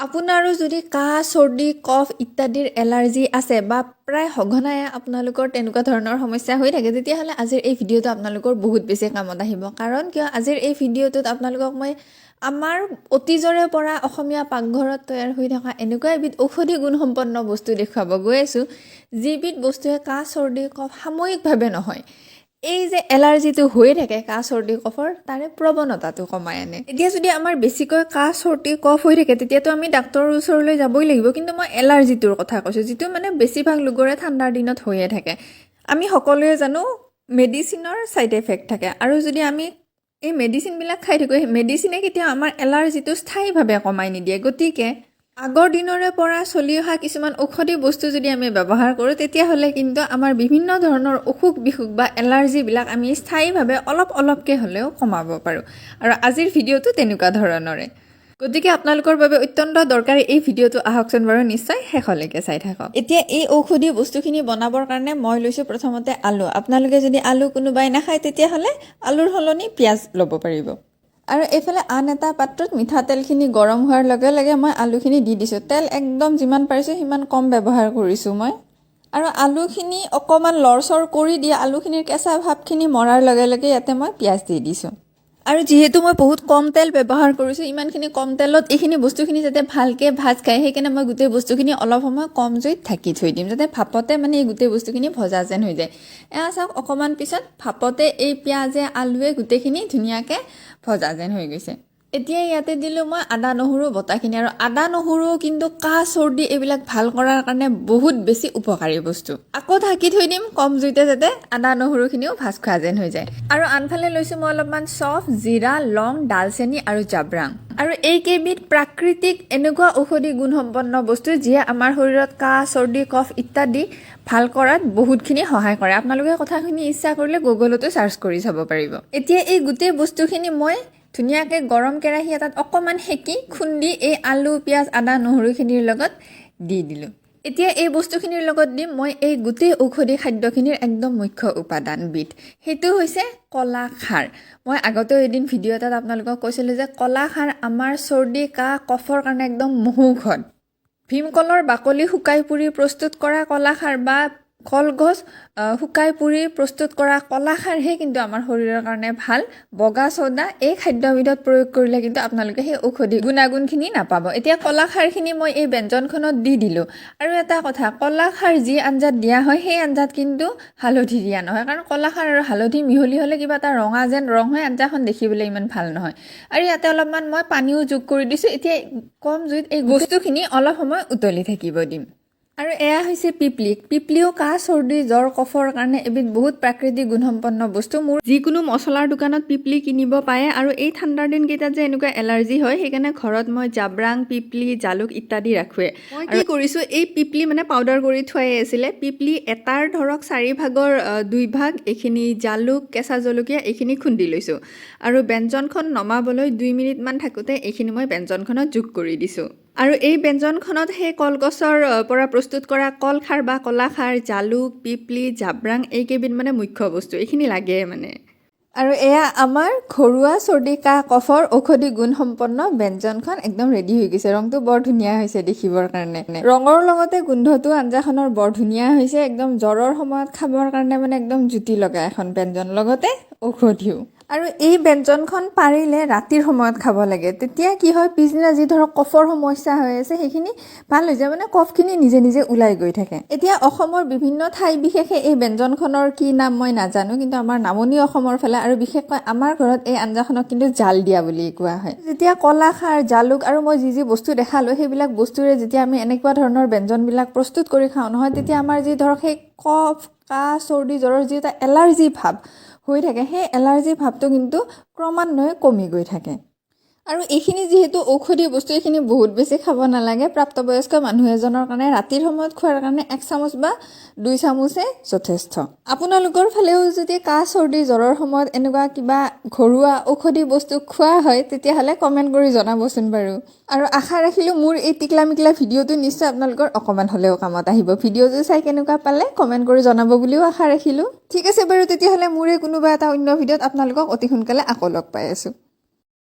আপোনাৰো যদি কাহ চৰ্দি কফ ইত্যাদিৰ এলাৰ্জি আছে বা প্ৰায় সঘনাই আপোনালোকৰ তেনেকুৱা ধৰণৰ সমস্যা হৈ থাকে তেতিয়াহ'লে আজিৰ এই ভিডিঅ'টো আপোনালোকৰ বহুত বেছি কামত আহিব কাৰণ কিয় আজিৰ এই ভিডিঅ'টোত আপোনালোকক মই আমাৰ অতীজৰে পৰা অসমীয়া পাকঘৰত তৈয়াৰ হৈ থকা এনেকুৱা এবিধ ঔষধি গুণসম্পন্ন বস্তু দেখুৱাব গৈ আছোঁ যিবিধ বস্তুৱে কাহ চৰ্দি কফ সাময়িকভাৱে নহয় এই যে এলাৰ্জিটো হৈ থাকে কাহ চৰ্দি কফৰ তাৰে প্ৰৱণতাটো কমাই আনে এতিয়া যদি আমাৰ বেছিকৈ কাহ চৰ্দি কফ হৈ থাকে তেতিয়াতো আমি ডাক্তৰৰ ওচৰলৈ যাবই লাগিব কিন্তু মই এলাৰ্জিটোৰ কথা কৈছোঁ যিটো মানে বেছিভাগ লোকৰে ঠাণ্ডাৰ দিনত হৈয়ে থাকে আমি সকলোৱে জানো মেডিচিনৰ ছাইড এফেক্ট থাকে আৰু যদি আমি এই মেডিচিনবিলাক খাই থাকোঁ সেই মেডিচিনে কেতিয়াও আমাৰ এলাৰ্জিটো স্থায়ীভাৱে কমাই নিদিয়ে গতিকে আগৰ দিনৰে পৰা চলি অহা কিছুমান ঔষধি বস্তু যদি আমি ব্যৱহাৰ কৰোঁ তেতিয়াহ'লে কিন্তু আমাৰ বিভিন্ন ধৰণৰ অসুখ বিসুখ বা এলাৰ্জিবিলাক আমি স্থায়ীভাৱে অলপকৈ হ'লেও কমাব পাৰোঁ আৰু আজিৰ ভিডিঅ'টো তেনেকুৱা ধৰণৰে গতিকে আপোনালোকৰ বাবে অত্যন্ত দৰকাৰী এই ভিডিঅ'টো আহকচোন বাৰু নিশ্চয় শেষলৈকে চাই থাকক এতিয়া এই ঔষধি বস্তুখিনি বনাবৰ কাৰণে মই লৈছোঁ প্ৰথমতে আলু আপোনালোকে যদি আলু কোনোবাই নাখায় তেতিয়াহ'লে আলুৰ সলনি পিঁয়াজ ল'ব পাৰিব আৰু এইফালে আন এটা পাত্ৰত মিঠাতেলখিনি গৰম হোৱাৰ লগে লগে মই আলুখিনি দি দিছোঁ তেল একদম যিমান পাৰিছোঁ সিমান কম ব্যৱহাৰ কৰিছোঁ মই আৰু আলুখিনি অকণমান লৰচৰ কৰি দি আলুখিনিৰ কেঁচা ভাৱখিনি মৰাৰ লগে লগে ইয়াতে মই পিঁয়াজ দি দিছোঁ আৰু যিহেতু মই বহুত কম তেল ব্যৱহাৰ কৰিছোঁ ইমানখিনি কম তেলত এইখিনি বস্তুখিনি যাতে ভালকৈ ভাজ খায় সেইকাৰণে মই গোটেই বস্তুখিনি অলপ সময় কম জুইত ঢাকি থৈ দিম যাতে ভাপতে মানে এই গোটেই বস্তুখিনি ভজা যেন হৈ যায় এয়া চাওক অকণমান পিছত ভাপতে এই পিঁয়াজে আলুৱে গোটেইখিনি ধুনীয়াকৈ ভজা যেন হৈ গৈছে এতিয়া ইয়াতে দিলোঁ মই আদা নহৰু বটাখিনি আৰু আদা নহৰু কিন্তু কাহ চৰ্দি এইবিলাক ভাল কৰাৰ কাৰণে বহুত বেছি উপকাৰী বস্তু আকৌ ঢাকি থৈ দিম কম জুইতে যাতে আদা নহৰুখিনিও ভাজ খোৱা যেন হৈ যায় আৰু আনফালে লৈছোঁ মই অলপমান চফ জিৰা লং ডালচেনি আৰু জাব্ৰাং আৰু এইকেইবিধ প্ৰাকৃতিক এনেকুৱা ঔষধি গুণসম্পন্ন বস্তু যিয়ে আমাৰ শৰীৰত কাহ চৰ্দি কফ ইত্যাদি ভাল কৰাত বহুতখিনি সহায় কৰে আপোনালোকে কথাখিনি ইচ্ছা কৰিলে গুগলতো চাৰ্চ কৰি চাব পাৰিব এতিয়া এই গোটেই বস্তুখিনি মই ধুনীয়াকৈ গৰম কেৰাহী এটাত অকণমান সেকি খুন্দি এই আলু পিঁয়াজ আদা নহৰুখিনিৰ লগত দি দিলোঁ এতিয়া এই বস্তুখিনিৰ লগত দিম মই এই গোটেই ঔষধি খাদ্যখিনিৰ একদম মুখ্য উপাদানবিধ সেইটো হৈছে কলা খাৰ মই আগতেও এদিন ভিডিঅ' এটাত আপোনালোকক কৈছিলোঁ যে কলা খাৰ আমাৰ চৰ্দি কাহ কফৰ কাৰণে একদম মহৌষধ ভীমকলৰ বাকলি শুকাই পুৰি প্ৰস্তুত কৰা কলা খাৰ বা কলগছ শুকাই পুৰি প্ৰস্তুত কৰা কলাখাৰহে কিন্তু আমাৰ শৰীৰৰ কাৰণে ভাল বগা চৌদা এই খাদ্যবিধত প্ৰয়োগ কৰিলে কিন্তু আপোনালোকে সেই ঔষধি গুণাগুণখিনি নাপাব এতিয়া কলাখাৰখিনি মই এই ব্যঞ্জনখনত দি দিলোঁ আৰু এটা কথা কলাখাৰ যি আঞ্জাত দিয়া হয় সেই আঞ্জাত কিন্তু হালধি দিয়া নহয় কাৰণ কলাখাৰ আৰু হালধি মিহলি হ'লে কিবা এটা ৰঙা যেন ৰং হয় আঞ্জাখন দেখিবলৈ ইমান ভাল নহয় আৰু ইয়াতে অলপমান মই পানীও যোগ কৰি দিছোঁ এতিয়া কম জুইত এই বস্তুখিনি অলপ সময় উতলি থাকিব দিম আৰু এয়া হৈছে পিপলিও কাহ চৰ্দি জ্বৰ কফৰ কাৰণে এবিধ বহুত প্ৰাকৃতিক গুণসম্পন্ন বস্তু মোৰ যিকোনো মছলাৰ দোকানত পিপলি কিনিব পাৰে আৰু এই ঠাণ্ডাৰ দিনকেইটাত যে এনেকুৱা এলাৰ্জি হয় সেইকাৰণে ঘৰত মই জাব্ৰাং পিপলি জালুক ইত্যাদি ৰাখোৱে মই কি কৰিছোঁ এই পিপলি মানে পাউডাৰ কৰি থোৱাই আছিলে পিপলি এটাৰ ধৰক 4 ভাগৰ 2 ভাগ এইখিনি জালুক কেঁচা জলকীয়া এইখিনি খুন্দি লৈছোঁ আৰু ব্যঞ্জনখন নমাবলৈ 2 মিনিটমান থাকোঁতে এইখিনি মই ব্যঞ্জনখনত যোগ কৰি দিছোঁ আৰু এই ব্যঞ্জনখনত সেই কলগছৰ পৰা প্ৰস্তুত কৰা কলখাৰ বা কলাখাৰ জালুক পিপলি জাব্ৰাং এইকেইবিধ মানে মুখ্য বস্তু এইখিনি লাগে মানে আৰু এয়া আমাৰ ঘৰুৱা চৰ্দি কাহ কফৰ ঔষধি গুণসম্পন্ন ব্যঞ্জনখন একদম ৰেডি হৈ গৈছে ৰংটো বৰ ধুনীয়া হৈছে দেখিবৰ কাৰণে ৰঙৰ লগতে গোন্ধটো আঞ্জাখনৰ বৰ ধুনীয়া হৈছে একদম জ্বৰৰ সময়ত খাবৰ কাৰণে মানে একদম জুতি লগা এখন ব্যঞ্জন লগতে ঔষধিও আৰু এই ব্যঞ্জনখন পাৰিলে ৰাতিৰ সময়ত খাব লাগে তেতিয়া কি হয় পিছদিনা যি ধৰক কফৰ সমস্যা হৈ আছে সেইখিনি ভাল হৈ যায় মানে কফখিনি নিজে নিজে ওলাই গৈ থাকে এতিয়া অসমৰ বিভিন্ন ঠাই বিশেষে এই ব্যঞ্জনখনৰ কি নাম মই নাজানো কিন্তু আমাৰ নামনি অসমৰ ফালে আৰু বিশেষকৈ আমাৰ ঘৰত এই আঞ্জাখনক কিন্তু জাল দিয়া বুলি কোৱা হয় যেতিয়া কলাখাৰ জালুক আৰু মই যি বস্তু দেখালোঁ সেইবিলাক বস্তুৰে যেতিয়া আমি এনেকুৱা ধৰণৰ ব্যঞ্জনবিলাক প্ৰস্তুত কৰি খাওঁ নহয় তেতিয়া আমাৰ যি ধৰক সেই কফ কাহ চৰ্দি জ্বৰৰ যি এটা এলাৰ্জি ভাৱ হৈ থাকে সেই এলাৰ্জি ভাৱটো কিন্তু ক্ৰমান্বয়ে কমি গৈ থাকে আৰু এইখিনি যিহেতু ঔষধি বস্তু এইখিনি বহুত বেছি খাব নালাগে প্ৰাপ্তবয়স্ক মানুহ এজনৰ কাৰণে ৰাতিৰ সময়ত খোৱাৰ কাৰণে 1 চামুচ বা 2 চামুচে যথেষ্ট আপোনালোকৰ ফালেও যদি কাহ চৰ্দি জ্বৰৰ সময়ত এনেকুৱা কিবা ঘৰুৱা ঔষধি বস্তু খোৱা হয় তেতিয়াহ'লে কমেণ্ট কৰি জনাবচোন বাৰু আৰু আশা ৰাখিলোঁ মোৰ এই টিকলা মিকলা ভিডিঅ'টো নিশ্চয় আপোনালোকৰ অকণমান হ'লেও কামত আহিব ভিডিঅ'টো চাই কেনেকুৱা পালে কমেণ্ট কৰি জনাব বুলিও আশা ৰাখিলোঁ ঠিক আছে বাৰু তেতিয়াহ'লে মোৰ এই কোনোবা এটা অন্য ভিডিঅ'ত আপোনালোকক অতি সোনকালে আকৌ লগ পাই আছোঁ